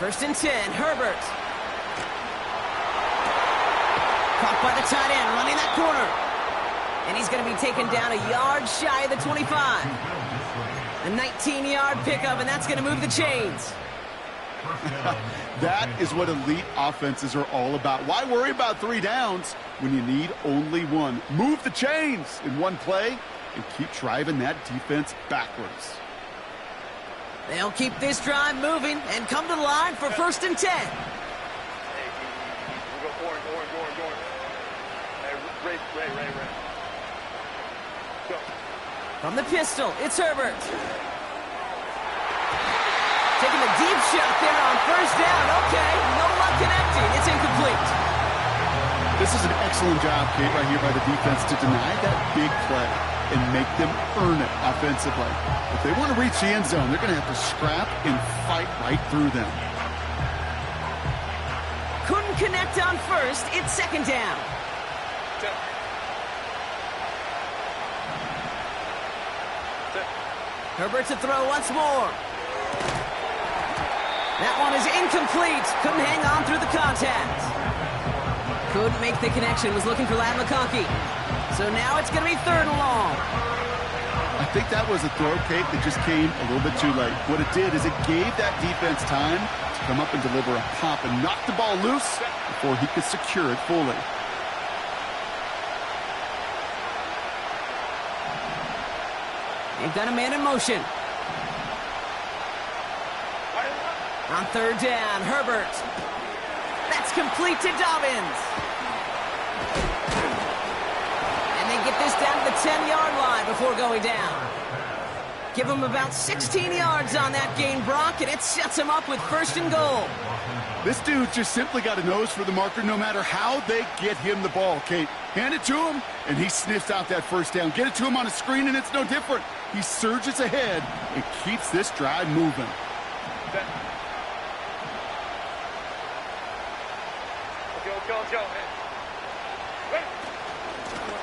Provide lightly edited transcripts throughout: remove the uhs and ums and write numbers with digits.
First and 10, Herbert. Caught by the tight end, running that corner. And he's going to be taken down a yard shy of the 25. A 19-yard pickup, and that's going to move the chains. That is what elite offenses are all about. Why worry about 3 downs when you need only one? Move the chains in one play and keep driving that defense backwards. They'll keep this drive moving and come to the line for first and 10. Hey, we go orange. Hey, Ray. Go. From the pistol, it's Herbert. Taking a deep shot there on first down. Okay, no luck connecting. It's incomplete. This is an excellent job, Kate, right here by the defense to deny that big play and make them earn it offensively. If they want to reach the end zone, they're going to have to scrap and fight right through them. Couldn't connect on first. It's second down. Herbert to throw once more. That one is incomplete. Couldn't hang on through the contact. Couldn't make the connection. Was looking for Lad McConkey. So now it's going to be third and long. I think that was a throw, Kate, that just came a little bit too late. What it did is it gave that defense time to come up and deliver a pop and knock the ball loose before he could secure it fully. They've got a man in motion. On third down, Herbert. That's complete to Dobbins. And they get this down to the 10-yard line before going down. Give him about 16 yards on that gain, Brock, and it sets him up with first and goal. This dude just simply got a nose for the marker no matter how they get him the ball, Kate. Hand it to him, and he sniffs out that first down. Get it to him on a screen, and it's no different. He surges ahead and keeps this drive moving. Go.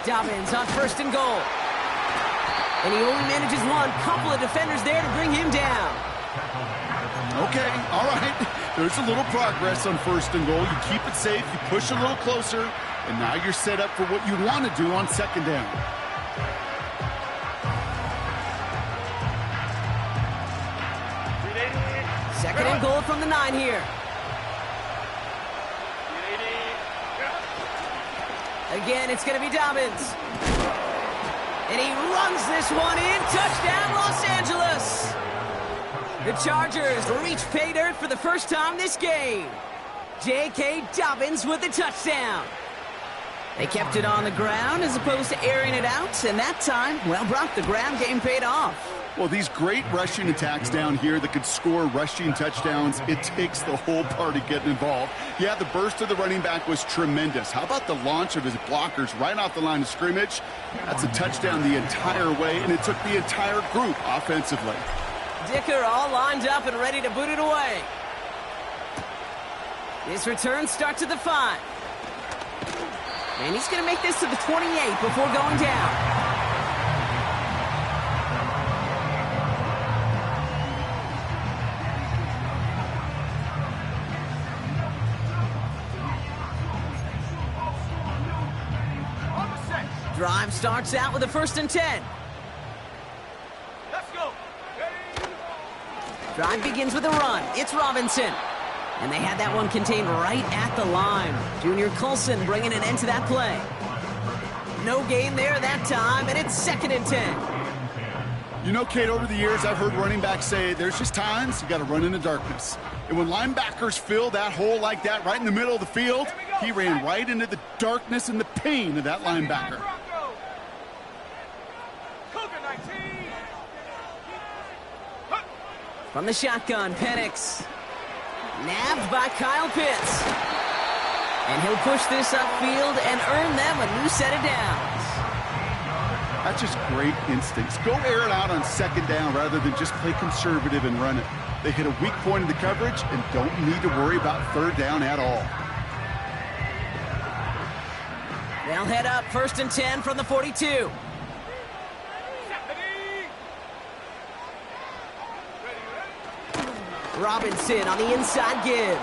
Dobbins on first and goal. And he only manages one. Couple of defenders there to bring him down. Okay, all right. There's a little progress on first and goal. You keep it safe, you push a little closer, and now you're set up for what you want to do on second down. Second and goal from the 9 here. Again, it's going to be Dobbins. And he runs this one in. Touchdown, Los Angeles. The Chargers reach pay dirt for the first time this game. J.K. Dobbins with the touchdown. They kept it on the ground as opposed to airing it out. And that time, well, Brock, the ground game paid off. Well, these great rushing attacks down here that could score rushing touchdowns, it takes the whole party getting involved. Yeah, the burst of the running back was tremendous. How about the launch of his blockers right off the line of scrimmage? That's a touchdown the entire way, and it took the entire group offensively. Dicker all lined up and ready to boot it away. His return starts at the 5. And he's going to make this to the 28 before going down. Drive starts out with a first and 10. Let's go. Drive begins with a run. It's Robinson. And they had that one contained right at the line. Junior Colson bringing an end to that play. No gain there that time, and it's second and 10. You know, Kate, over the years, I've heard running backs say there's just times you got to run in the darkness. And when linebackers fill that hole like that right in the middle of the field, he ran right into the darkness and the pain of that linebacker. From the shotgun, Penix. Nabbed by Kyle Pitts. And he'll push this upfield and earn them a new set of downs. That's just great instincts. Go air it out on second down rather than just play conservative and run it. They hit a weak point in the coverage and don't need to worry about third down at all. They'll head up first and 10 from the 42. Robinson on the inside give.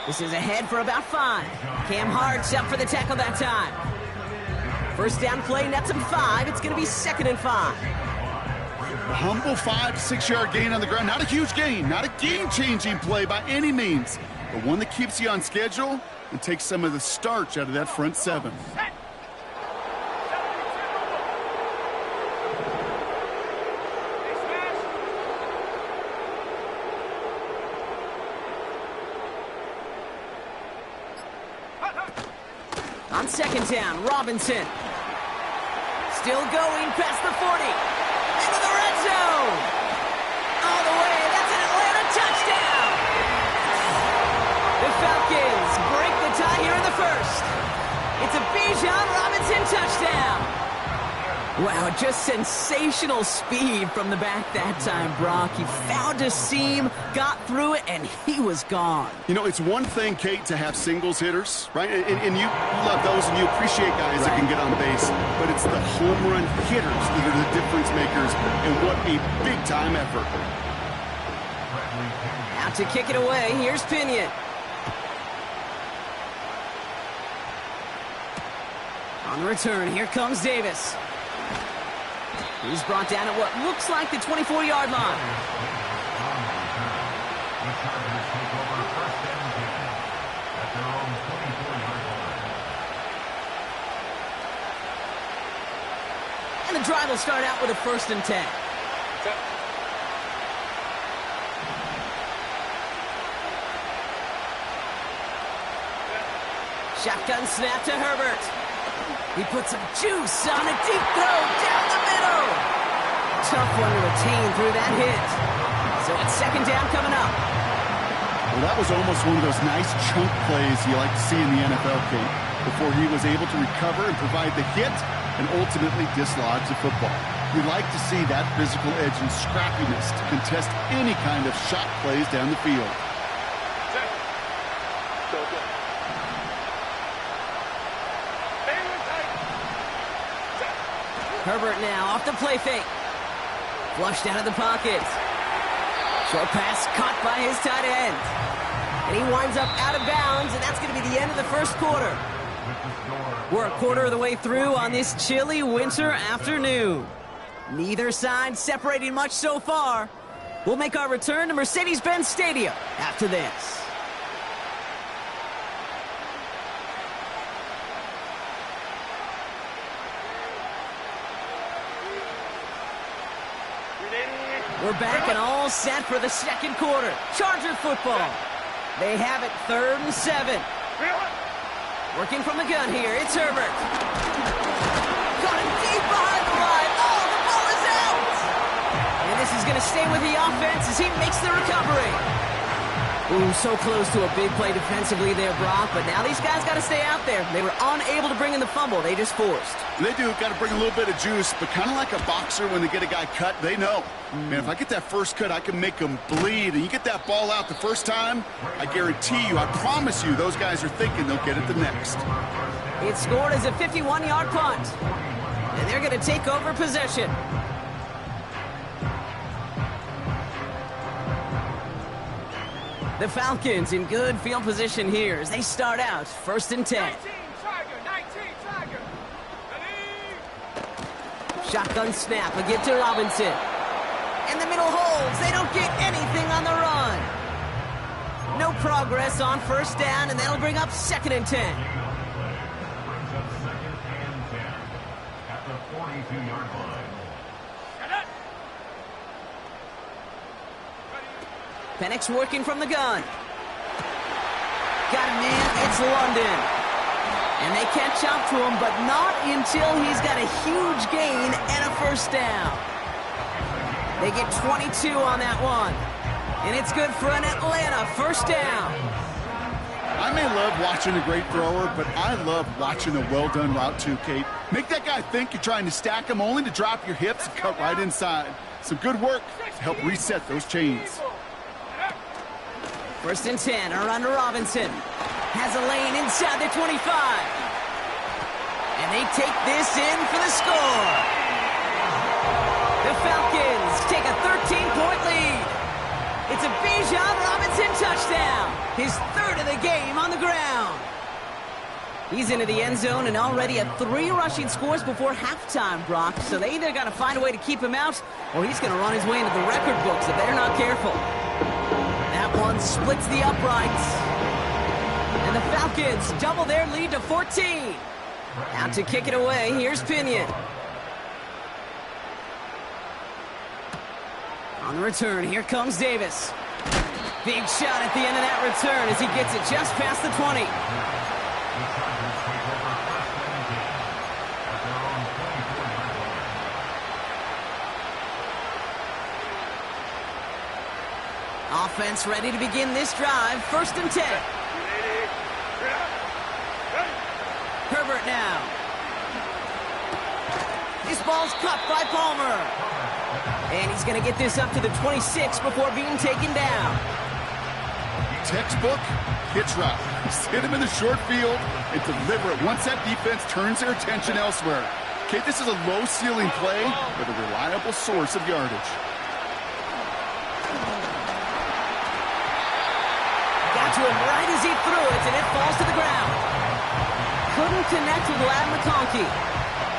This is ahead for about 5. Cam Hart's up for the tackle that time. First down play, nets him 5. It's going to be 2nd and 5. A humble 5 to 6 yard gain on the ground. Not a huge gain, not a game-changing play by any means, but one that keeps you on schedule and takes some of the starch out of that front 7. On 2nd down, Robinson. Still going past the 40. Into the red zone. All the way. That's an Atlanta touchdown. The Falcons break the tie here in the first. It's a Bijan Robinson touchdown. Wow, just sensational speed from the back that time, Brock. He found a seam, got through it, and he was gone. You know, it's one thing, Kate, to have singles hitters, right? And you love those, and you appreciate guys that can get on base. But it's the home run hitters that are the difference makers, and what a big-time effort. Out to kick it away, here's Pinion. On the return, here comes Davis. He's brought down at what looks like the 24-yard line. And the drive will start out with a 1st and 10. Shotgun snap to Herbert. He puts some juice on a deep throw down the middle. Tough one to retain through that hit. So it's 2nd down coming up. Well, that was almost one of those nice chunk plays you like to see in the NFL, Kate, before he was able to recover and provide the hit and ultimately dislodge the football. You like to see that physical edge and scrappiness to contest any kind of shot plays down the field. Herbert now off the play fake. Flushed out of the pocket. Short pass caught by his tight end. And he winds up out of bounds, and that's going to be the end of the first quarter. We're a quarter of the way through on this chilly winter afternoon. Neither side separating much so far. We'll make our return to Mercedes-Benz Stadium after this. We're back and all set for the second quarter. Charger football. They have it 3rd and 7. Working from the gun here, it's Herbert. Got him deep behind the line. Oh, the ball is out! And this is going to stay with the offense as he makes the recovery. Ooh, so close to a big play defensively there, Brock, but now these guys got to stay out there. They were unable to bring in the fumble. They just forced. They do got to bring a little bit of juice, but kind of like a boxer when they get a guy cut, they know. Man, if I get that first cut, I can make them bleed. And you get that ball out the first time, I guarantee you, I promise you, those guys are thinking they'll get it the next. It's scored as a 51-yard punt. And they're going to take over possession. The Falcons in good field position here as they start out 1st and 10. 19, Tiger. Ready? Shotgun snap, a give to Robinson. In the middle holds, they don't get anything on the run. No progress on 1st down, and that'll bring up 2nd and 10. Brings up 2nd and 10 at the 42-yard line. Penix working from the gun. Got him in, it's London. And they catch up to him, but not until he's got a huge gain and a 1st down. They get 22 on that one. And it's good for an Atlanta 1st down. I may love watching a great thrower, but I love watching a well-done route too, Kate. Make that guy think you're trying to stack him only to drop your hips and cut right inside. Some good work to help reset those chains. 1st and 10, around to Robinson. Has a lane inside the 25. And they take this in for the score. The Falcons take a 13-point lead. It's It's a Bijan Robinson touchdown. His third of the game on the ground. He's into the end zone and already at 3 rushing scores before halftime, Brock. So they either got to find a way to keep him out, or he's going to run his way into the record books if they're not careful. That one splits the uprights. And the Falcons double their lead to 14. Out to kick it away, here's Pinion. On the return, here comes Davis. Big shot at the end of that return as he gets it just past the 20. Offense ready to begin this drive. 1st and 10. Herbert now. This ball's cut by Palmer. And he's going to get this up to the 26 before being taken down. Textbook hitch route. Just hit him in the short field and deliver it once that defense turns their attention elsewhere. Okay, this is a low-ceiling play, but a reliable source of yardage. Got to him right as he threw it, and it falls to the ground. Couldn't connect with Lad McConkey.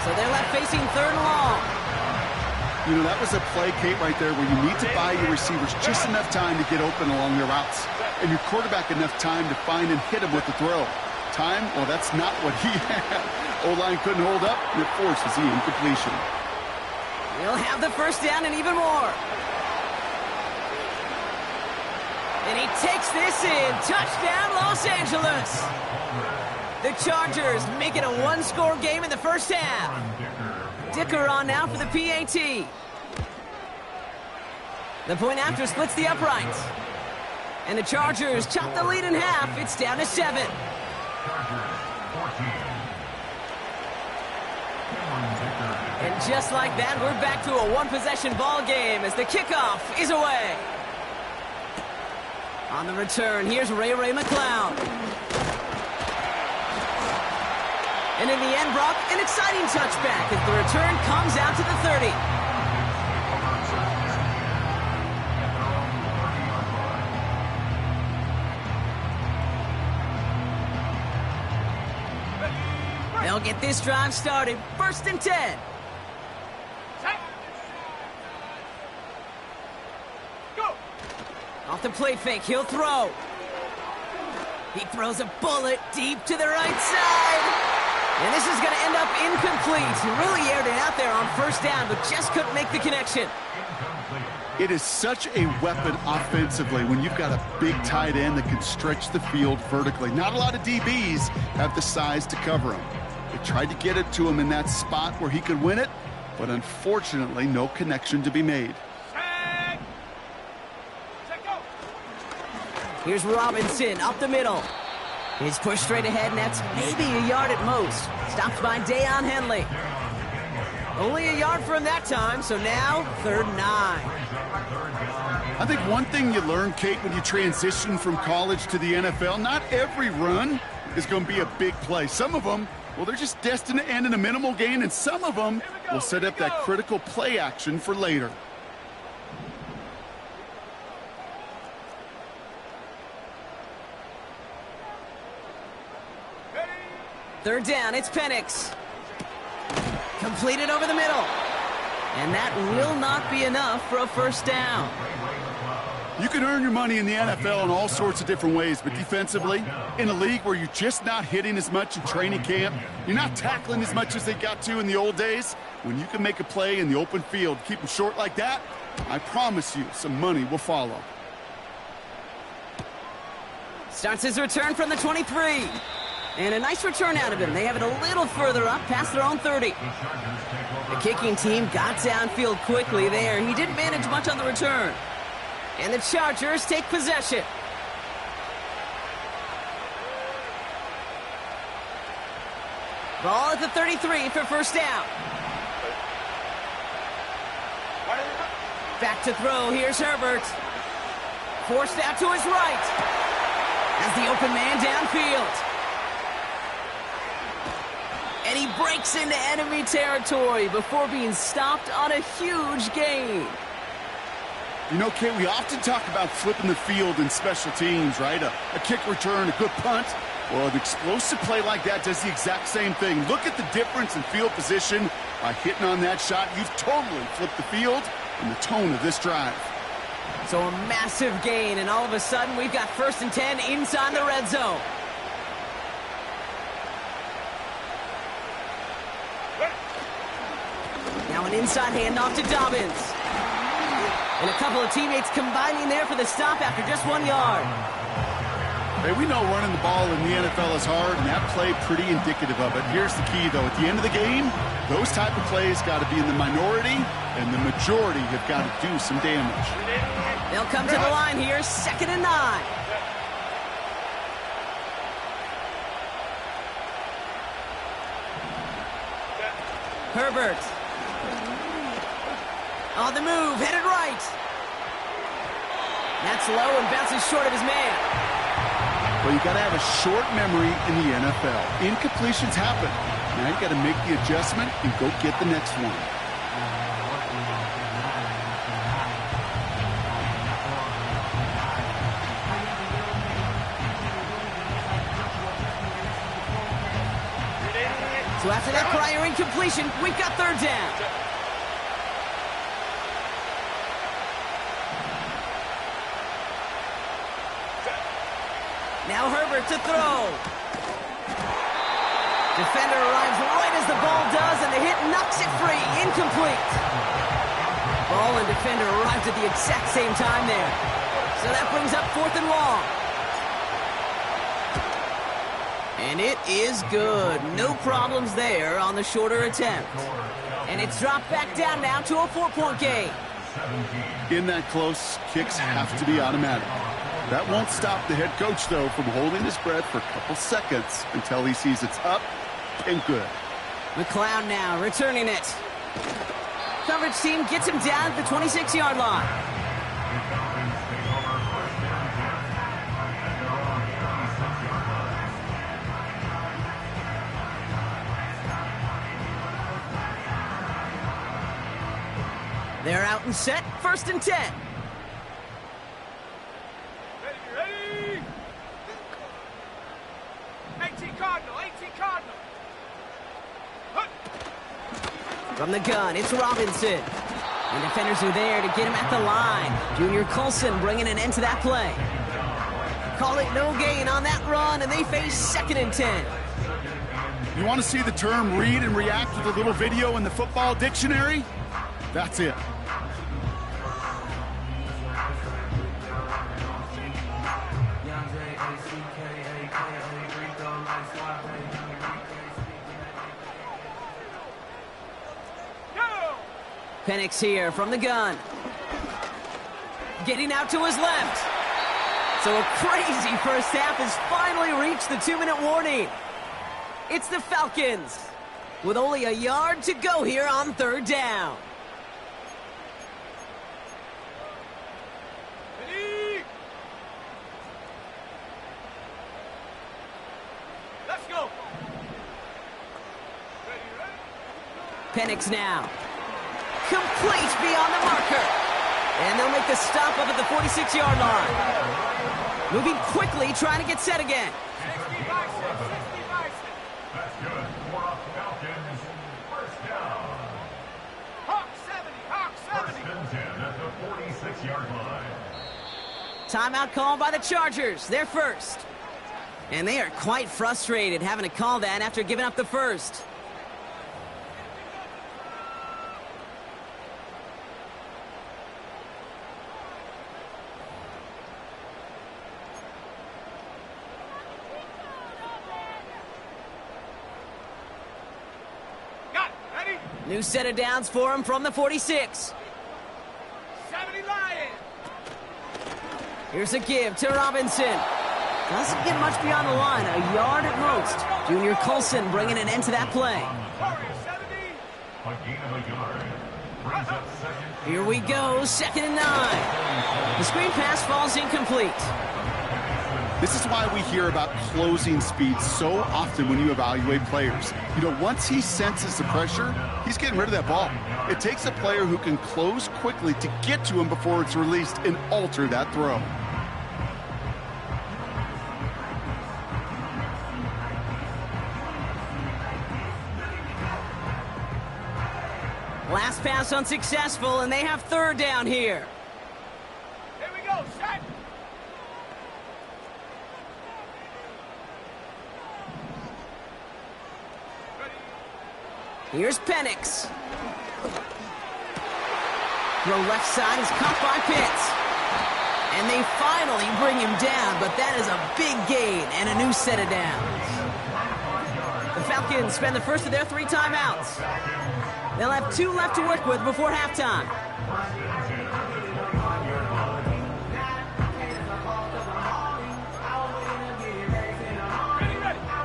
So they're left facing 3rd and long. You know, that was a play, Kate, right there where you need to buy your receivers just enough time to get open along their routes. And your quarterback enough time to find and hit him with the throw. Time? Well, that's not what he had. O-line couldn't hold up, and it forces the incompletion. He'll have the 1st down and even more. And he takes this in. Touchdown, Los Angeles. The Chargers make it a 1-score game in the 1st half. Dicker on now for the PAT. The point after splits the uprights. And the Chargers chop the lead in half. It's down to 7. And just like that, we're back to a 1-possession ball game as the kickoff is away. On the return, here's Ray McCloud. And in the end, Brock, an exciting touchback as the return comes out to the 30. They'll get this drive started. 1st and 10. Go. Off the play fake, he'll throw. He throws a bullet deep to the right side. And this is going to end up incomplete. He really aired it out there on 1st down, but just couldn't make the connection. It is such a weapon offensively when you've got a big tight end that can stretch the field vertically. Not a lot of DBs have the size to cover him. They tried to get it to him in that spot where he could win it, but unfortunately, no connection to be made. Here's Robinson up the middle. He's pushed straight ahead, and that's maybe a yard at most. Stopped by Deion Henley. Only a yard for him that time, so now 3rd and 9. I think one thing you learn, Kate, when you transition from college to the NFL, not every run is going to be a big play. Some of them, well, they're just destined to end in a minimal gain, and some of them will set up that critical play action for later. Third down, it's Penix. Completed over the middle. And that will not be enough for a 1st down. You can earn your money in the NFL in all sorts of different ways, but defensively, in a league where you're just not hitting as much in training camp, you're not tackling as much as they got to in the old days, when you can make a play in the open field, keep them short like that, I promise you some money will follow. Starts his return from the 23. And a nice return out of him. They have it a little further up, past their own 30. The kicking team got downfield quickly there. He didn't manage much on the return. And the Chargers take possession. Ball at the 33 for 1st down. Back to throw. Here's Herbert. Forced out to his right. As the open man downfield. And he breaks into enemy territory before being stopped on a huge gain. You know, Kate, we often talk about flipping the field in special teams, right? A kick return, a good punt. Well, an explosive play like that does the exact same thing. Look at the difference in field position. By hitting on that shot, you've totally flipped the field and the tone of this drive. So a massive gain, and all of a sudden, we've got 1st and 10 inside the red zone. Now an inside handoff to Dobbins. And a couple of teammates combining there for the stop after just 1 yard. Hey, we know running the ball in the NFL is hard, and that play pretty indicative of it. Here's the key, though. At the end of the game, those type of plays got to be in the minority, and the majority have got to do some damage. They'll come to the line here, 2nd and 9. Herbert. On the move, headed right. That's low and bounces short of his man. Well, you got to have a short memory in the NFL. Incompletions happen. Now you got to make the adjustment and go get the next one. So after that prior incompletion, we've got 3rd down. Now Herbert to throw. Defender arrives right as the ball does, and the hit knocks it free. Incomplete. Ball and defender arrived at the exact same time there. So that brings up 4th and long. And it is good. No problems there on the shorter attempt. And it's dropped back down now to a 4-point game. In that close, kicks have to be automatic. That won't stop the head coach, though, from holding his breath for a couple seconds until he sees it's up and good. McLeod now returning it. Coverage team gets him down at the 26-yard line. They're out and set, 1st and 10. Ready? 18 Cardinal, 18 Cardinal. From the gun, it's Robinson. And defenders are there to get him at the line. Junior Colson bringing an end to that play. Call it no gain on that run, and they face 2nd and 10. You want to see the term read and react with a little video in the football dictionary? That's it. Penix here from the gun. Getting out to his left. So a crazy first half has finally reached the 2-minute warning. It's the Falcons with only a yard to go here on 3rd down. Ready? Let's go. Ready? Penix now. Complete beyond the marker. And they'll make the stop up at the 46-yard line. Moving quickly, trying to get set again. 60 Bison, 60 Bison. That's good for a Falcons. 1st down. Hawk 70, Hawk 70. 1st and 10 at the 46-yard line. Timeout called by the Chargers. They're first. And they are quite frustrated having to call that after giving up the first. New set of downs for him from the 46. 70 Lions. Here's a give to Robinson. Doesn't get much beyond the line, a yard at most. Junior Colson bringing an end to that play. Warrior 70. A gain of a yard. Brings up 2nd. Here we go, 2nd and 9. The screen pass falls incomplete. This is why we hear about closing speed so often when you evaluate players. You know, once he senses the pressure, he's getting rid of that ball. It takes a player who can close quickly to get to him before it's released and alter that throw. Last pass unsuccessful, and they have third down here. Here we go, set. Here's Penix. Throw left side is caught by Pitts. And they finally bring him down, but that is a big gain and a new set of downs. The Falcons spend the first of their 3 timeouts. They'll have 2 left to work with before halftime.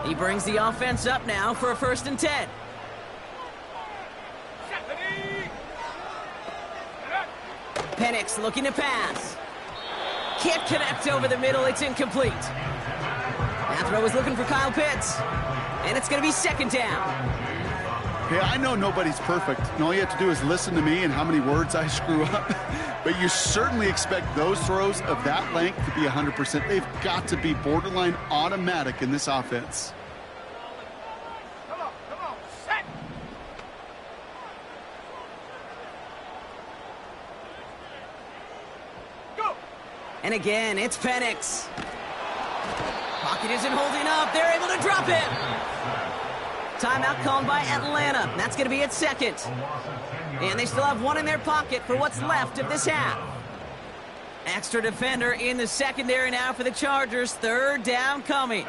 He brings the offense up now for a 1st and 10. Penix looking to pass. Can't connect over the middle. It's incomplete. That throw is looking for Kyle Pitts. And it's going to be 2nd down. Hey, I know nobody's perfect, and all you have to do is listen to me and how many words I screw up. But you certainly expect those throws of that length to be 100%. They've got to be borderline automatic in this offense. Come on, set. Go. And again, it's Penix. Pocket isn't holding up. They're able to drop it. Timeout called by Atlanta. That's going to be its 2nd. And they still have 1 in their pocket for what's left of this half. Extra defender in the secondary now for the Chargers. 3rd down coming.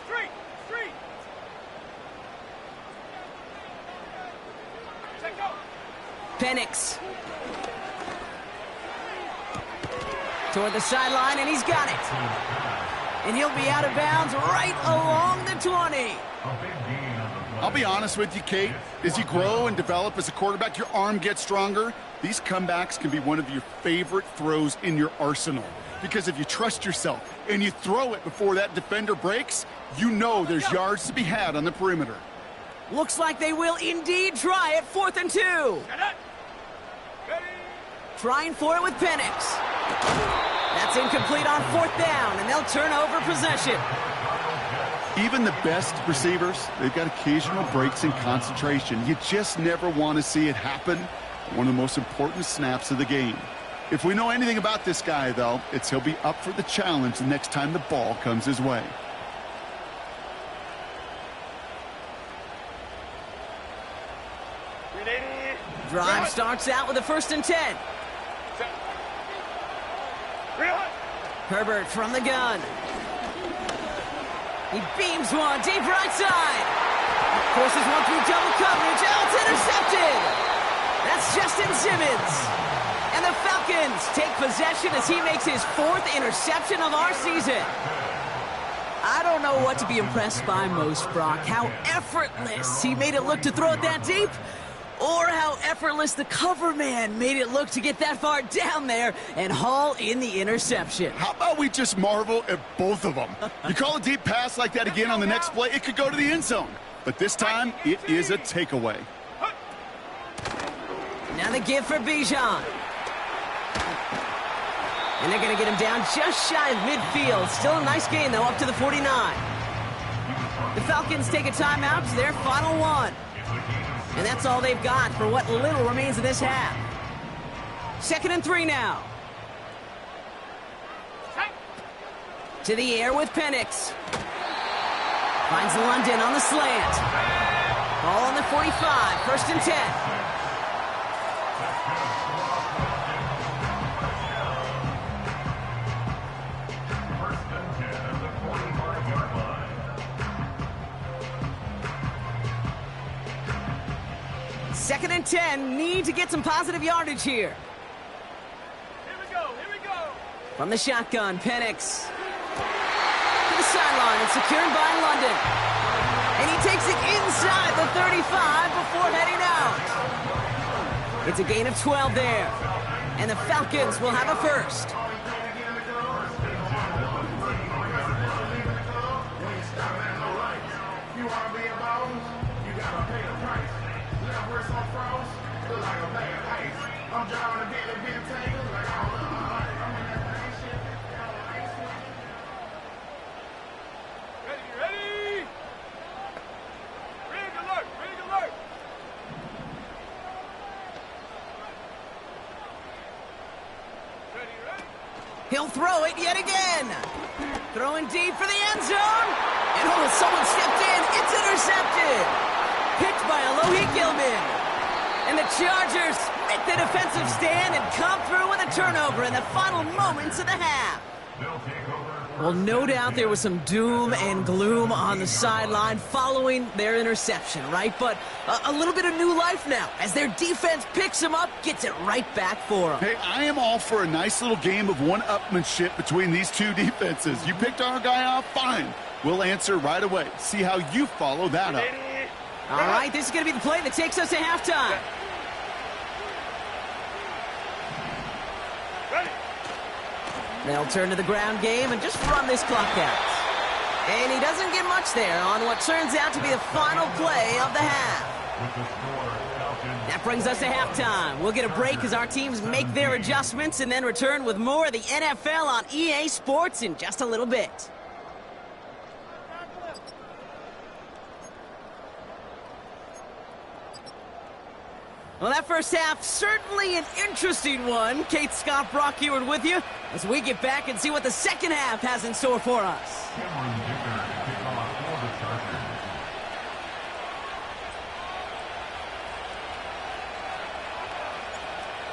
Street. Check go. Penix. Toward the sideline, and he's got it. And he'll be out of bounds right along the 20. I'll be honest with you, Kate. As you grow and develop as a quarterback, your arm gets stronger. These comebacks can be one of your favorite throws in your arsenal. Because if you trust yourself and you throw it before that defender breaks, you know there's yards to be had on the perimeter. Looks like they will indeed try it. 4th and 2. Ready. Trying for it with Penix. That's incomplete on 4th down, and they'll turn over possession. Even the best receivers, they've got occasional breaks in concentration. You just never want to see it happen. One of the most important snaps of the game. If we know anything about this guy, though, it's he'll be up for the challenge the next time the ball comes his way. Drive starts out with a 1st and 10. Herbert from the gun. He beams one deep right side. Forces one through double coverage. Oh, it's intercepted. That's Justin Simmons. And the Falcons take possession as he makes his 4th interception of our season. I don't know what to be impressed by most, Brock. How effortless he made it look to throw it that deep, or how effortless the cover man made it look to get that far down there and haul in the interception. How about we just marvel at both of them? You call a deep pass like that again on the next play, it could go to the end zone. But this time, it is a takeaway. Now the give for Bijan. And they're going to get him down just shy of midfield. Still a nice gain, though, up to the 49. The Falcons take a timeout to their final 1. And that's all they've got for what little remains of this half. 2nd and 3 now. To the air with Penix. Finds London on the slant. Ball on the 45, 1st and 10. Second and 10, need to get some positive yardage here. Here we go. From the shotgun, Penix. To the sideline, and secured by London. And he takes it inside the 35 before heading out. It's a gain of 12 there. And the Falcons will have a first. Ready? Rig alert! Ready? He'll throw it yet again. Throwing deep for the end zone. And someone stepped in. It's intercepted. Picked by Alohi Gilman. And the Chargers make the defensive stand and come through with a turnover in the final moments of the half. Well, no doubt there was some doom and gloom on the sideline following their interception, right? But a little bit of new life now as their defense picks them up, gets it right back for them. Hey, I am all for a nice little game of one-upmanship between these two defenses. You picked our guy off, fine. We'll answer right away. See how you follow that up. All right, this is going to be the play that takes us to halftime. They'll turn to the ground game and just run this clock out. And he doesn't get much there on what turns out to be the final play of the half. That brings us to halftime. We'll get a break as our teams make their adjustments and then return with more of the NFL on EA Sports in just a little bit. Well, that first half, certainly an interesting one. Kate, Scott, Brock Eward with you as we get back and see what the second half has in store for us.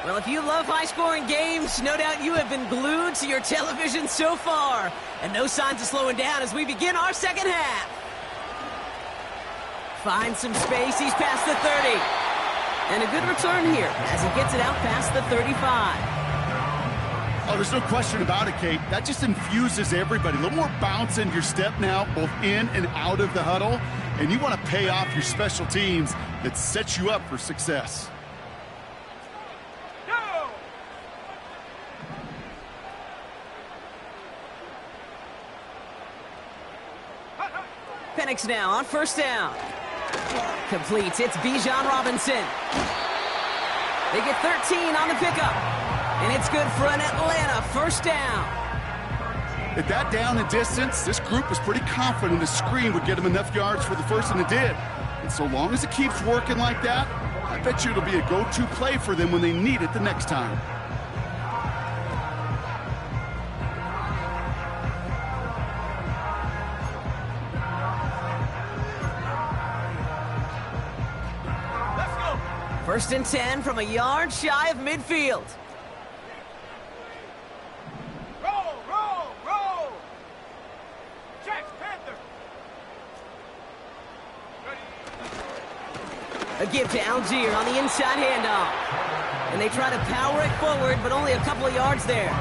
Well, if you love high-scoring games, no doubt you have been glued to your television so far. And no signs of slowing down as we begin our second half. Finds some space, he's past the 30. And a good return here as he gets it out past the 35. Oh, there's no question about it, Kate. That just infuses everybody. A little more bounce in your step now, both in and out of the huddle. And you want to pay off your special teams that sets you up for success. Go! Penix now on first down. Completes. It's Bijan Robinson. They get 13 on the pickup. And it's good for an Atlanta first down. At that down and distance, this group was pretty confident a screen would get them enough yards for the first, and it did. And so long as it keeps working like that, I bet you it'll be a go-to play for them when they need it the next time. First and 10 from a yard shy of midfield. Roll! Jacks, Panther! A give to Algier on the inside handoff. And they try to power it forward, but only a couple of yards there.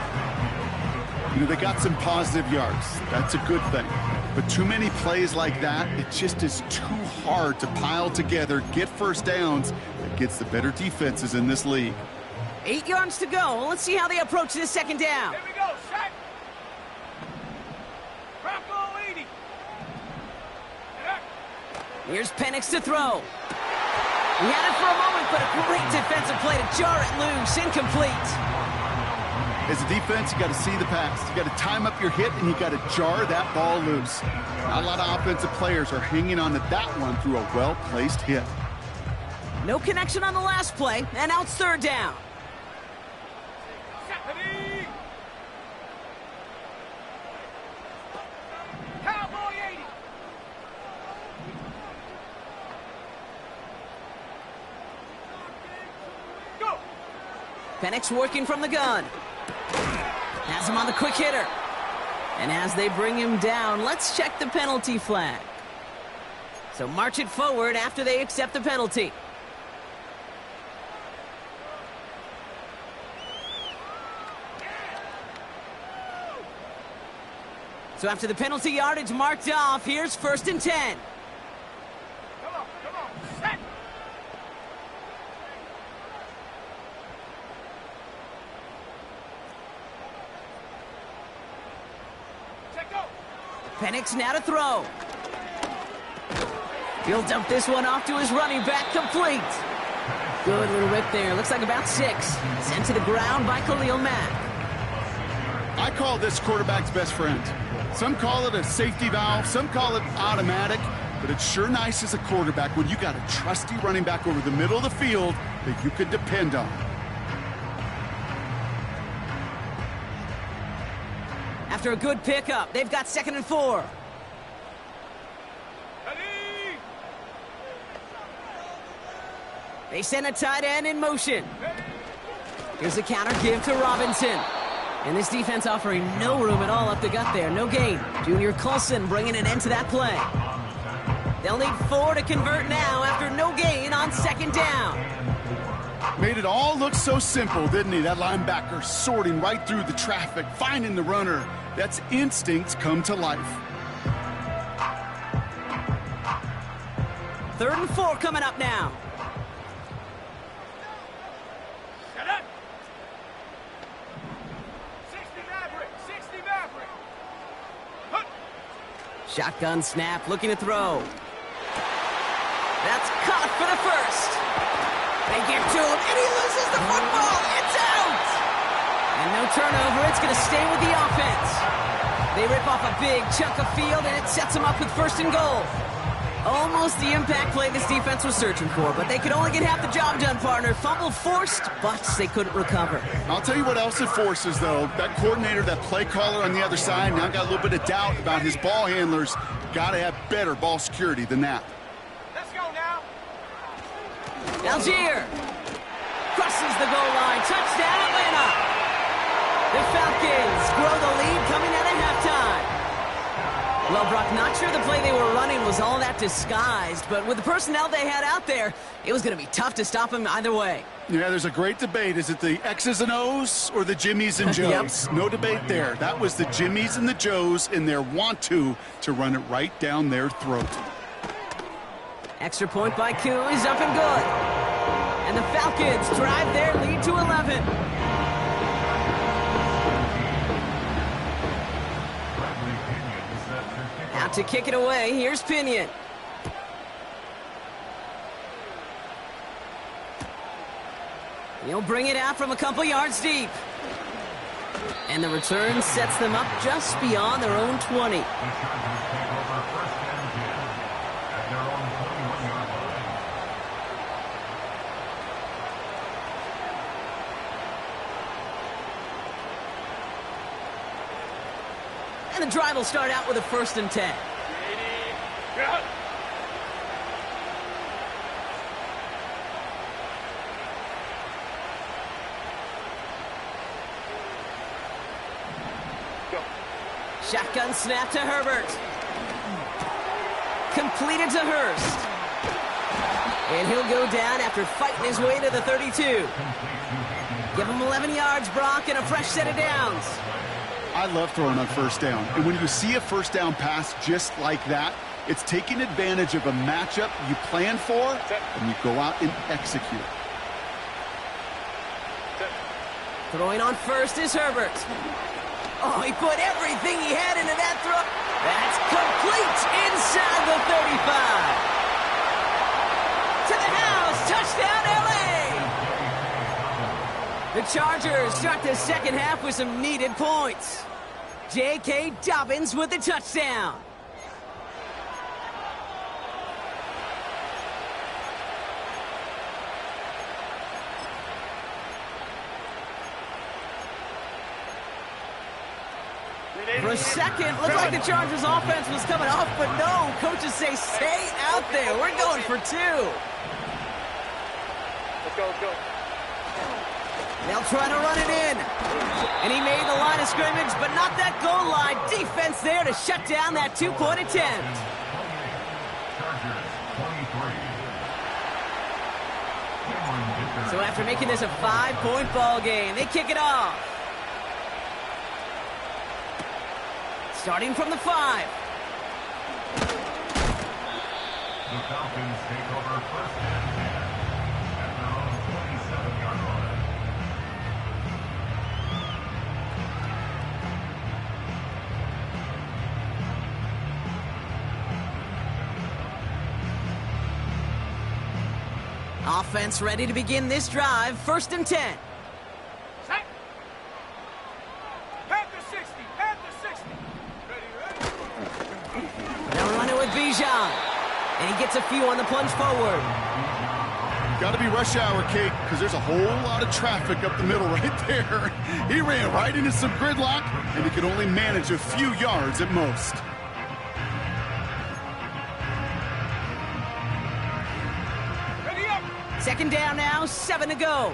You know, they got some positive yards. That's a good thing. But too many plays like that, it just is too hard to pile together, get first downs, against the better defenses in this league. 8 yards to go. Let's see how they approach this second down. Here we go, set! Bronco 80! Here's Penix to throw. He had it for a moment, but a great defensive play to jar it loose. Incomplete. As a defense, you got to see the pass. You got to time up your hit, and you got to jar that ball loose. Not a lot of offensive players are hanging on to that one through a well-placed hit. No connection on the last play, and now it's third down. Cowboy 80! Go! Penix working from the gun. Has him on the quick hitter. And as they bring him down, let's check the penalty flag. So march it forward after they accept the penalty. So after the penalty yardage marked off, here's first and 10. Come on, set! Penix now to throw. He'll dump this one off to his running back, complete. Good little rip there. Looks like about 6. Sent to the ground by Khalil Mack. I call this quarterback's best friend. Some call it a safety valve, some call it automatic, but it's sure nice as a quarterback when you got a trusty running back over the middle of the field that you can depend on. After a good pickup, they've got 2nd and 4. They send a tight end in motion. Here's a counter give to Robinson. And this defense offering no room at all up the gut there. No gain. Junior Coulson bringing an end to that play. They'll need 4 to convert now after no gain on 2nd down. Made it all look so simple, didn't he? That linebacker sorting right through the traffic, finding the runner. That's instincts come to life. 3rd and 4 coming up now. Shut up! 60 Maverick! 60 Maverick! Hup! Shotgun snap, looking to throw. That's caught for the first. They give to him, and he loses the football. It's out! And no turnover. It's going to stay with the offense. They rip off a big chunk of field, and it sets them up with 1st and goal. Almost the impact play this defense was searching for, but they could only get half the job done, partner. Fumble forced, but they couldn't recover. I'll tell you what else it forces, though. That coordinator, that play caller on the other side, now got a little bit of doubt about his ball handlers. Got to have better ball security than that. Let's go now! Algier crosses the goal line. Touchdown, Atlanta. The Falcons grow the lead coming out at halftime. Well, Brock, not sure the play they were running was all that disguised, but with the personnel they had out there, it was going to be tough to stop him either way. Yeah, there's a great debate. Is it the X's and O's or the Jimmies and Joes? Yep. No debate there. That was the Jimmies and the Joes in their want-to run it right down their throat. Extra point by Koo is up and good. And the Falcons drive their lead to 11. Out to kick it away, here's Pinion. He'll bring it out from a couple yards deep. And the return sets them up just beyond their own 20. And the drive will start out with a 1st and 10. Ready? Go. Shotgun snap to Herbert. Completed to Hurst. And he'll go down after fighting his way to the 32. Give him 11 yards, Brock, and a fresh set of downs. I love throwing on 1st down. And when you see a 1st down pass just like that, it's taking advantage of a matchup you plan for, and you go out and execute. Throwing on 1st is Herbert. Oh, he put everything he had into that throw. That's complete inside the 35. To the house, touchdown LA! The Chargers start the 2nd half with some needed points. J.K. Dobbins with the touchdown. For a second, looked like the Chargers offense was coming off, but no. Coaches say, stay out there. We're going for 2. Let's go, let's go. They'll try to run it in. And he made the line of scrimmage, but not that goal line. Defense there to shut down that 2-point attempt. So after making this a 5-point ball game, they kick it off. Starting from the 5. The Falcons take over 1st and 10 at their own 27-yard line. Offense ready to begin this drive. 1st and 10. Set. Panther 60. Panther 60. Ready. They'll run it with Bijan. And he gets a few on the plunge forward. Got to be rush hour, Kate, because there's a whole lot of traffic up the middle right there. He ran right into some gridlock, and he could only manage a few yards at most. Ready up. 2nd down now, 7 to go.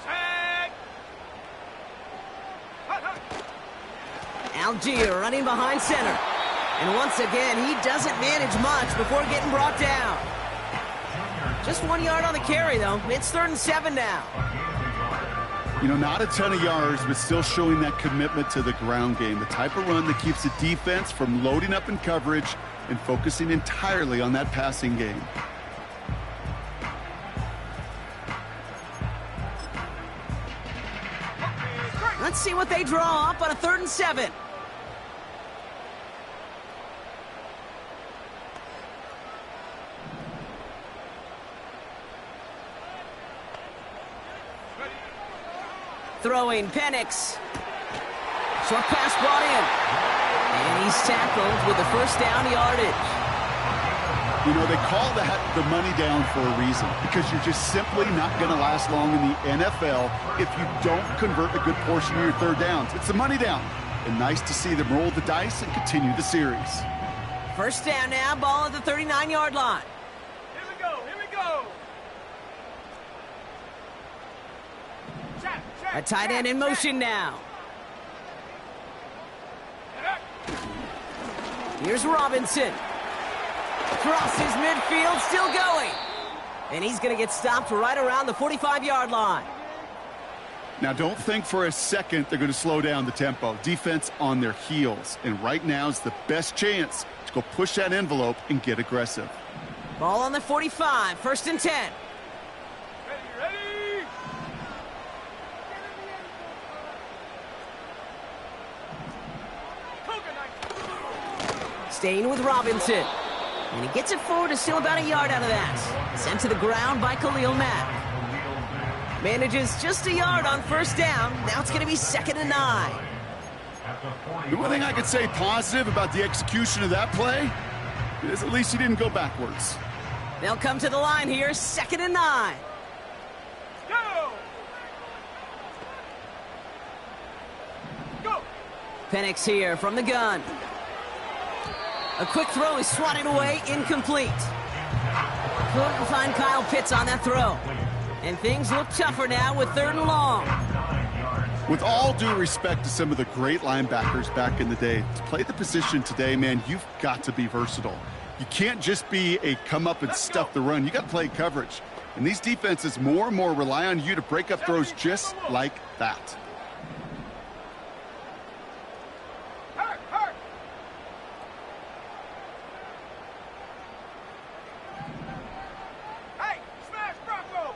Set. Hut, hut. Algier running behind center. And once again, he doesn't manage much before getting brought down. Just 1 yard on the carry, though. It's 3rd and 7 now. You know, not a ton of yards, but still showing that commitment to the ground game. The type of run that keeps the defense from loading up in coverage and focusing entirely on that passing game. Let's see what they draw up on a 3rd and 7. Throwing, Penix. Short pass brought in. And he's tackled with the 1st down yardage. You know, they call that the money down for a reason, because you're just simply not going to last long in the NFL if you don't convert a good portion of your 3rd downs. It's the money down. And nice to see them roll the dice and continue the series. 1st down now, ball at the 39-yard line. Here we go. Here we go. Check, check, A tight end in motion now. Here's Robinson. Crosses midfield, still going. And he's going to get stopped right around the 45-yard line. Now, don't think for a second they're going to slow down the tempo. Defense on their heels. And right now is the best chance to go push that envelope and get aggressive. Ball on the 45, 1st and 10. Ready, ready. Staying with Robinson. And he gets it forward to still about a yard out of that. Sent to the ground by Khalil Mack. Manages just a yard on 1st down. Now it's going to be 2nd and 9. The one thing I could say positive about the execution of that play is at least he didn't go backwards. They'll come to the line here, 2nd and 9. Go. Go. Penix here from the gun. A quick throw is swatted away, incomplete. Couldn't find Kyle Pitts on that throw. And things look tougher now with 3rd and long. With all due respect to some of the great linebackers back in the day, to play the position today, man, you've got to be versatile. You can't just be a come up and stuff the run. You got to play coverage. And these defenses more and more rely on you to break up throws just like that. Hurt, hurt. Hey, smash Bronco.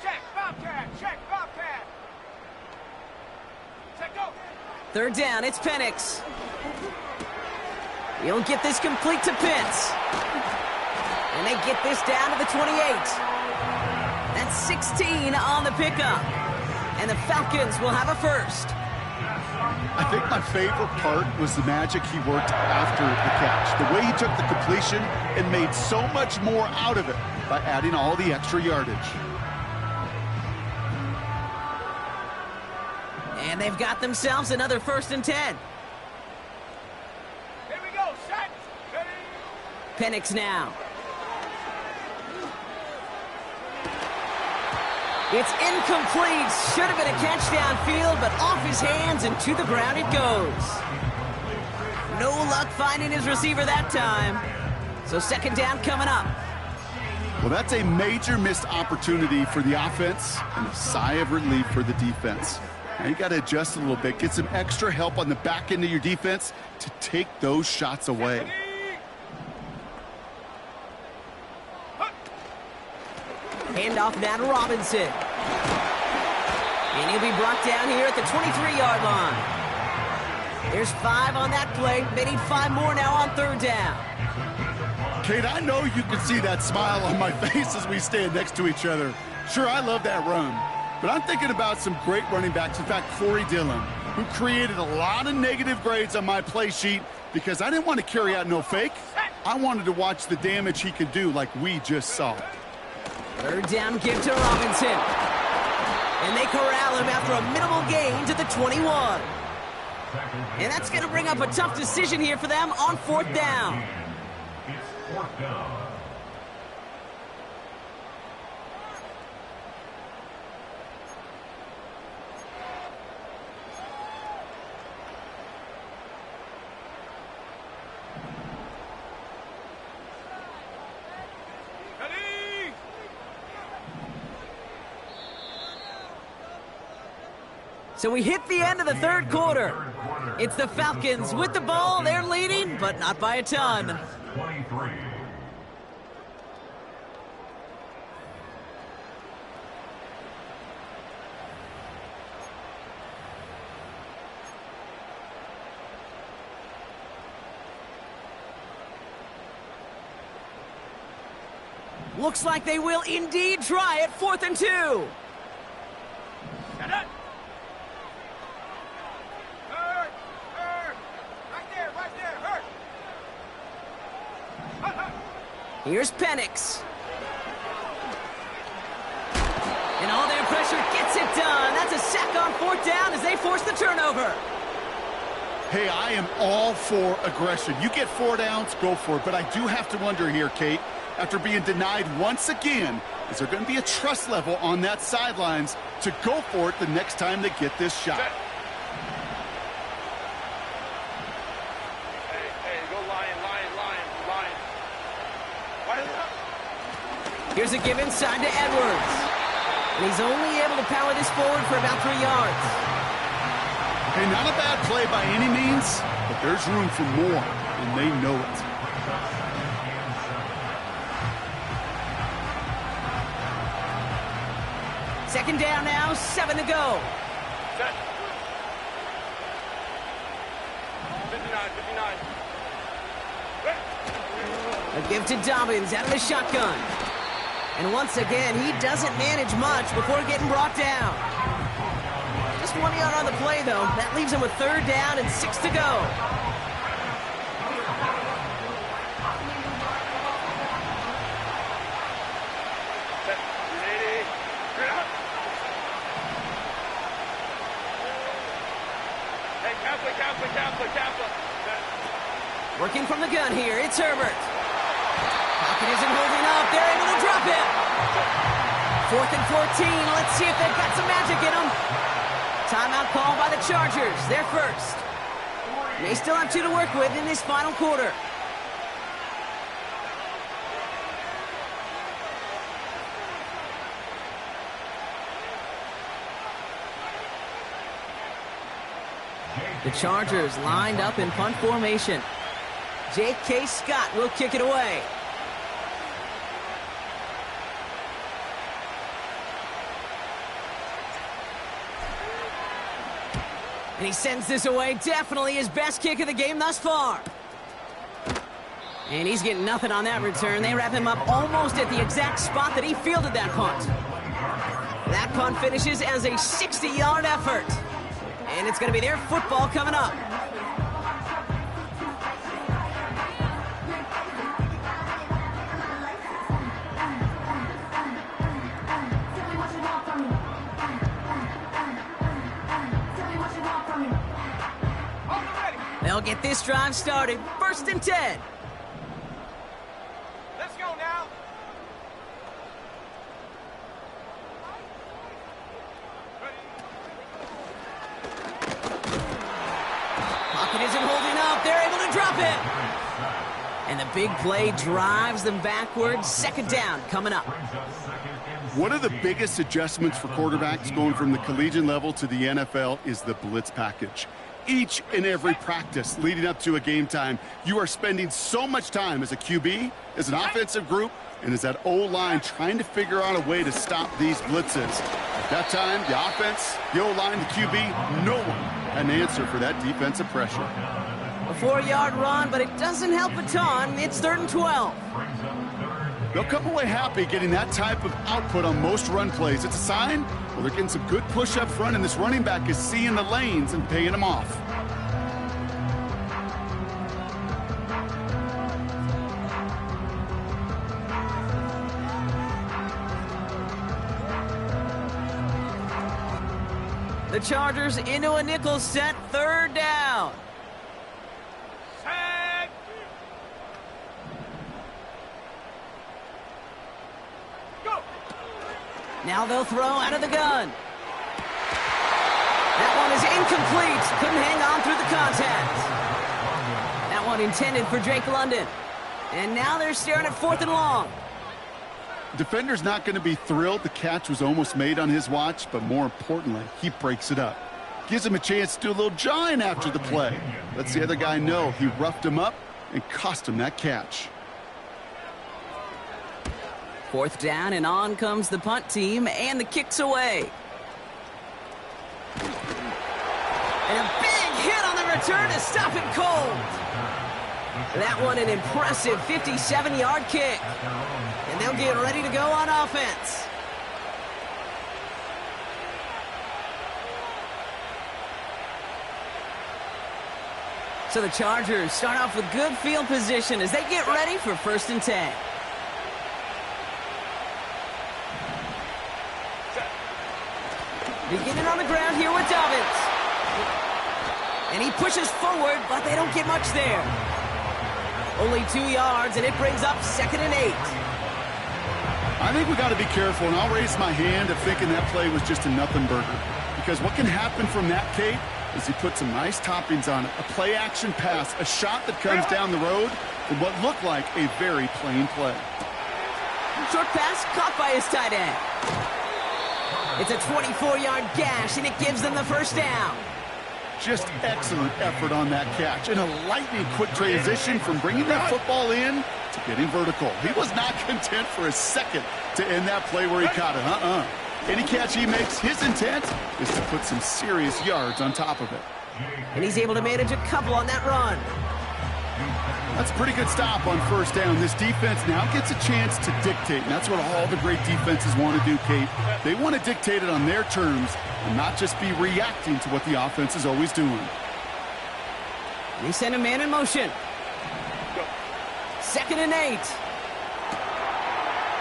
Check Bobcat. Check Bobcat. Check go. 3rd down, it's Penix. He'll get this complete to Pitts. And they get this down to the 28. That's 16 on the pickup. And the Falcons will have a 1st. I think my favorite part was the magic he worked after the catch. The way he took the completion and made so much more out of it by adding all the extra yardage. And they've got themselves another 1st and 10. Here we go. Set. Ready. Penix now. It's incomplete. Should have been a catch downfield, but off his hands and to the ground it goes. No luck finding his receiver that time. So 2nd down coming up. Well, that's a major missed opportunity for the offense and a sigh of relief for the defense. Now you got to adjust a little bit, get some extra help on the back end of your defense to take those shots away. Handoff now to Robinson. And he'll be brought down here at the 23-yard line. There's 5 on that play. They need 5 more now on 3rd down. Kate, I know you can see that smile on my face as we stand next to each other. Sure, I love that run, but I'm thinking about some great running backs. In fact, Corey Dillon, who created a lot of negative grades on my play sheet because I didn't want to carry out no fake. I wanted to watch the damage he could do like we just saw. 3rd down give to Robinson. And they corral him after a minimal gain to the 21. And that's going to bring up a tough decision here for them on 4th down. It's 4th down. So we hit the end of the 3rd quarter. It's the Falcons with the ball. They're leading, but not by a ton. 23. Looks like they will indeed try it. 4th and 2. Here's Penix. And all their pressure gets it done. That's a sack on 4th down as they force the turnover. Hey, I am all for aggression. You get 4 downs, go for it. But I do have to wonder here, Kate, after being denied once again, is there going to be a trust level on that sidelines to go for it the next time they get this shot? Here's a give inside to Edwards. And he's only able to power this forward for about 3 yards. Hey, not a bad play by any means, but there's room for more, and they know it. Second down now, 7 to go. Set. 59, 59. A give to Dobbins out of the shotgun. And once again, he doesn't manage much before getting brought down. Just 1 yard on the play, though. That leaves him with 3rd down and 6 to go. Working from the gun here, it's Herbert. Pocket isn't holding up. They're able to drop it. 4th and 14. Let's see if they've got some magic in them. Timeout call by the Chargers. They're first. They still have 2 to work with in this final quarter. The Chargers lined up in punt formation. J.K. Scott will kick it away. And he sends this away. Definitely his best kick of the game thus far. And he's getting nothing on that return. They wrap him up almost at the exact spot that he fielded that punt. That punt finishes as a 60-yard effort. And it's going to be their football coming up. They'll get this drive started. 1st and 10. Let's go now. Pocket isn't holding up. They're able to drop it. And the big play drives them backwards. 2nd down coming up. One of the biggest adjustments for quarterbacks going from the collegiate level to the NFL is the blitz package. Each and every practice leading up to a game time, you are spending so much time as a QB, as an offensive group, and as that O-line trying to figure out a way to stop these blitzes. At that time, the offense, the O-line, the QB, no one An answer for that defensive pressure. A 4-yard run, but it doesn't help a ton. It's 3rd and 12. They'll come away happy getting that type of output on most run plays. It's a sign, well, they're getting some good push up front, and this running back is seeing the lanes and paying them off. The Chargers into a nickel set, 3rd down. Set. Go. Now they'll throw out of the gun. That one is incomplete. Couldn't hang on through the contact. That one intended for Drake London. And now they're staring at 4th and long. Defender's not going to be thrilled the catch was almost made on his watch, but more importantly, he breaks it up. Gives him a chance to do a little jawing after the play. Lets the other guy know he roughed him up and cost him that catch. 4th down, and on comes the punt team, and the kick's away. And a big hit on the return to stop it cold. That one an impressive 57-yard kick. And they'll get ready to go on offense. So the Chargers start off with good field position as they get ready for 1st and 10. Beginning on the ground here with Dobbins. And he pushes forward, but they don't get much there. Only 2 yards, and it brings up 2nd and 8. I think we got to be careful, and I'll raise my hand of thinking that play was just a nothing burger. Because what can happen from that, Kate, is he put some nice toppings on it. A play-action pass, a shot that comes down the road from what looked like a very plain play. Short pass caught by his tight end. It's a 24-yard gash, and it gives them the 1st down. Just excellent effort on that catch. And a lightning quick transition from bringing that football in to getting vertical. He was not content for a second to end that play where he caught it. Any catch he makes, his intent is to put some serious yards on top of it. And he's able to manage a couple on that run. That's a pretty good stop on 1st down. This defense now gets a chance to dictate, and that's what all the great defenses want to do, Kate. They want to dictate it on their terms and not just be reacting to what the offense is always doing. And he sent a man in motion. 2nd and 8.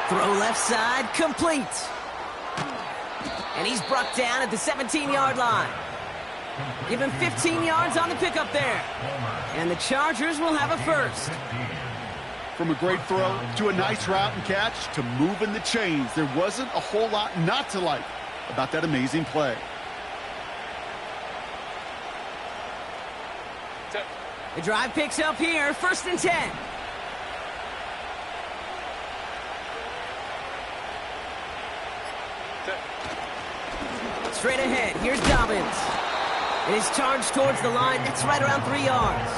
Throw left side, complete. And he's brought down at the 17-yard line. Give him 15 yards on the pickup there. And the Chargers will have a 1st. From a great throw to a nice route and catch to moving the chains, there wasn't a whole lot not to like about that amazing play. The drive picks up here, 1st and 10. Straight ahead, here's Dobbins. And his charge towards the line, that's right around 3 yards.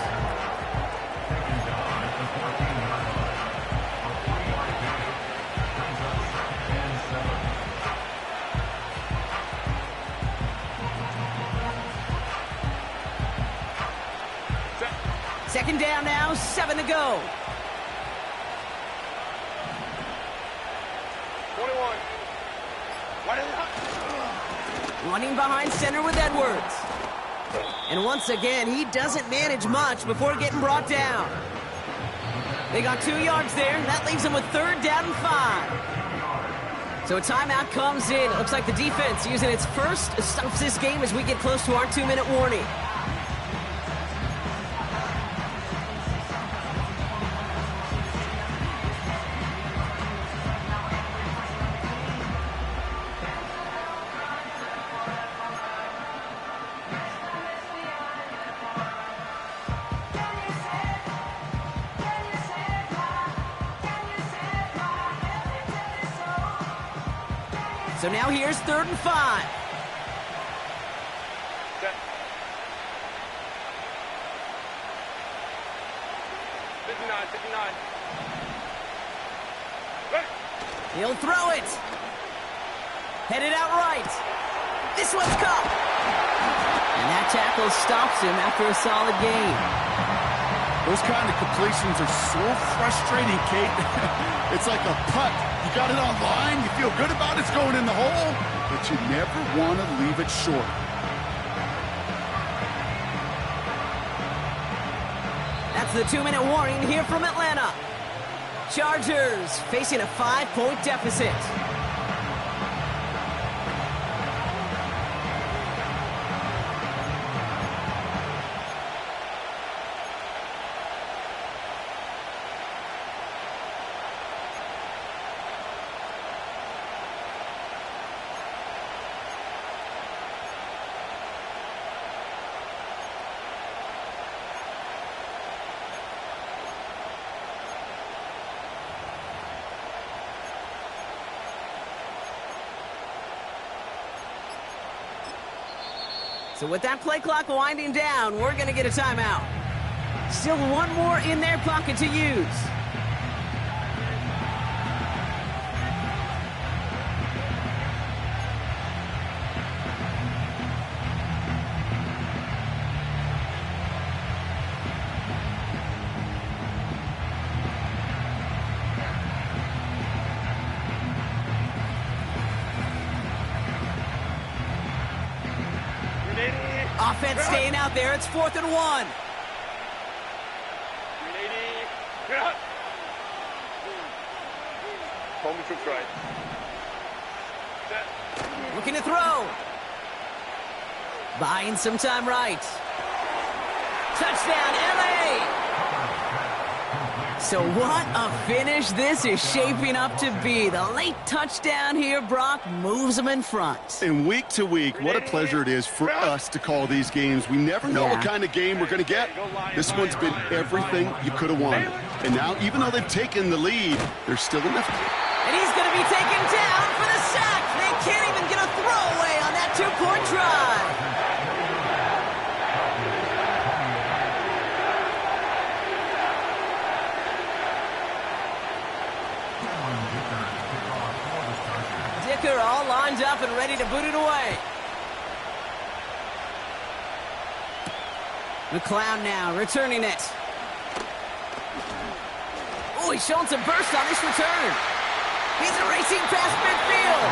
Second down now, 7 to go. 21. Running behind center with Edwards. And once again, he doesn't manage much before getting brought down. They got 2 yards there, and that leaves them with 3rd down and 5. So a timeout comes in. It looks like the defense using its first stops this game as we get close to our 2-minute warning. So now here's 3rd and 5. Set. 59. Ready. He'll throw it. Headed out right. This one's caught. And that tackle stops him after a solid gain. Those kind of completions are so frustrating, Kate. It's like a putt. You got it on line, you feel good about it's going in the hole, but you never want to leave it short. That's the 2-minute warning here from Atlanta. Chargers facing a 5-point deficit. So with that play clock winding down, we're going to get a timeout. Still one more in their pocket to use. Offense staying out there. It's 4th and 1. Home troops right. Looking to throw. Buying some time right. Touchdown, LA! So what a finish this is shaping up to be. The late touchdown here, Brock, moves them in front. And week to week, what a pleasure it is for us to call these games. We never know what kind of game we're going to get. This one's been everything you could have wanted. And now, even though they've taken the lead, there's still enough. And he's going to be taken down for the sack. They can't even get a throwaway on that 2-point drive. Dicker all lined up and ready to boot it away. McLeod now returning it. Oh, he's showing some burst on this return. He's racing past midfield.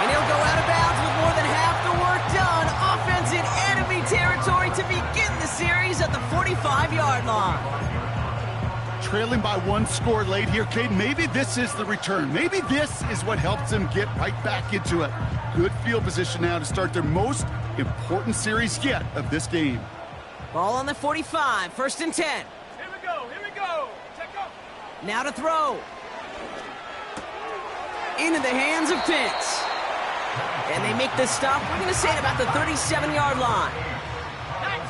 And he'll go out of bounds with more than half the work done. Offense in enemy territory to begin the series at the 45-yard line. Trailing by 1 score late here, Kate. Maybe this is the return. Maybe this is what helps them get right back into it. Good field position now to start their most important series yet of this game. Ball on the 45, 1st and 10. Here we go, here we go. Check up. Now to throw. Into the hands of Pitts. And they make the stop, we're going to say, at about the 37-yard line.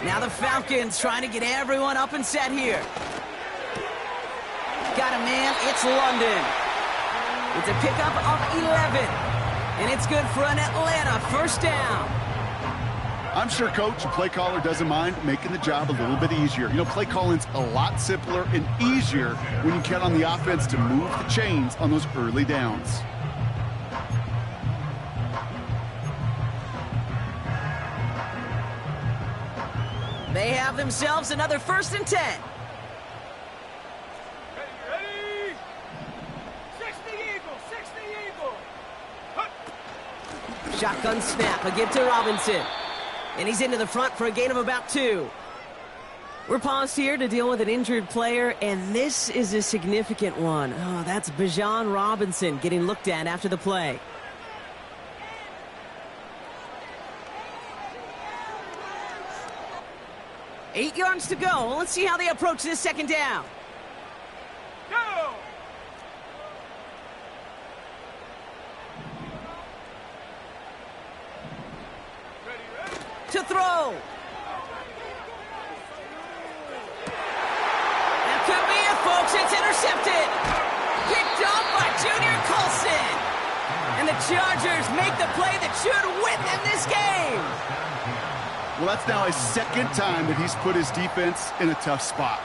Now the Falcons trying to get everyone up and set here. Got a man, it's London. It's a pickup of 11. And it's good for an Atlanta 1st down. I'm sure Coach, the play caller, doesn't mind making the job a little bit easier. You know, play calling's a lot simpler and easier when you count on the offense to move the chains on those early downs. They have themselves another 1st and 10. Ready? 60 Eagle, 60 Eagle. Shotgun snap, a give to Robinson. And he's into the front for a gain of about 2. We're paused here to deal with an injured player, and this is a significant one. Oh, that's Bijan Robinson getting looked at after the play. Eight yards to go. Let's see how they approach this 2nd down. Go! To throw. That could be it, folks. It's intercepted. Picked off by Junior Colson. And the Chargers make the play that should win them this game. Well, that's now his 2nd time that he's put his defense in a tough spot.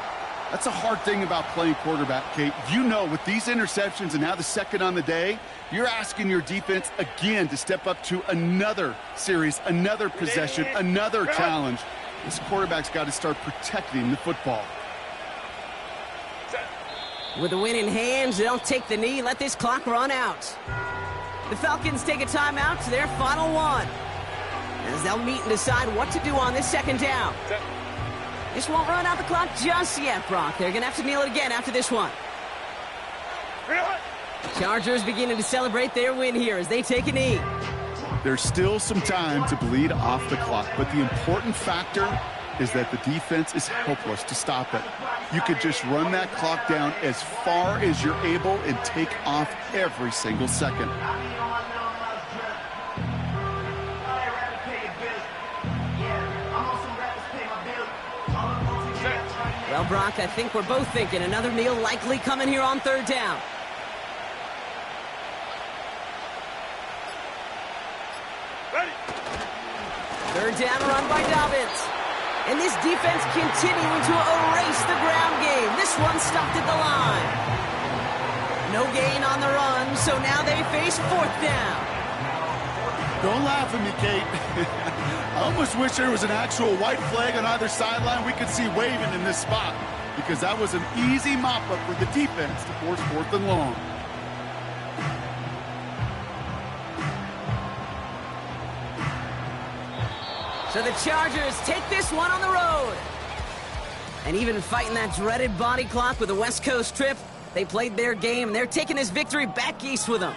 That's a hard thing about playing quarterback, Kate. You know, with these interceptions and now the second on the day, you're asking your defense again to step up to another series, another possession, another challenge. This quarterback's got to start protecting the football. With the win in hand, they'll take the knee, let this clock run out. The Falcons take a timeout to their final one, as they'll meet and decide what to do on this second down. This won't run out the clock just yet, Brock. They're going to have to kneel it again after this one. Chargers beginning to celebrate their win here as they take a knee. There's still some time to bleed off the clock, but the important factor is that the defense is helpless to stop it. You could just run that clock down as far as you're able and take off every single second. Well, Brock, I think we're both thinking another kneel likely coming here on third down. Ready. Third down run by Dobbins. And this defense continuing to erase the ground game. This one stopped at the line. No gain on the run, so now they face fourth down. Don't laugh at me, Kate. I almost wish there was an actual white flag on either sideline we could see waving in this spot, because that was an easy mop-up for the defense to force fourth and long. So the Chargers take this one on the road. And even fighting that dreaded body clock with a West Coast trip, they played their game, and they're taking this victory back east with them.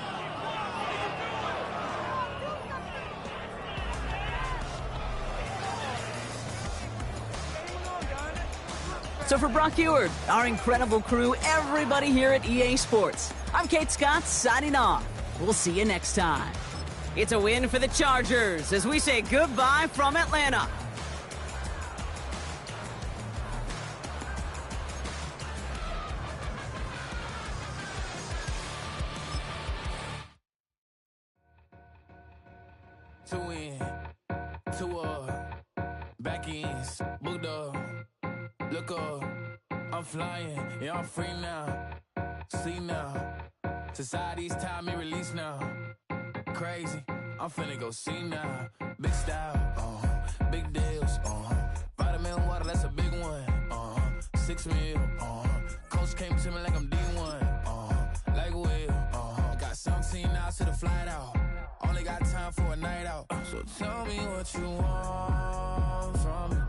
So for Brock Eward, our incredible crew, everybody here at EA Sports, I'm Kate Scott signing off. We'll see you next time. It's a win for the Chargers as we say goodbye from Atlanta. To win, to back ends, booked up, look up, I'm flying, yeah, I'm free now, see now, society's time me release now, crazy, I'm finna go see now, big style, big deals, vitamin water, that's a big one, 6 mil, coach came to me like I'm D1, like Will, got 17 hours to the flight out. Only got time for a night out. So tell me what you want from me.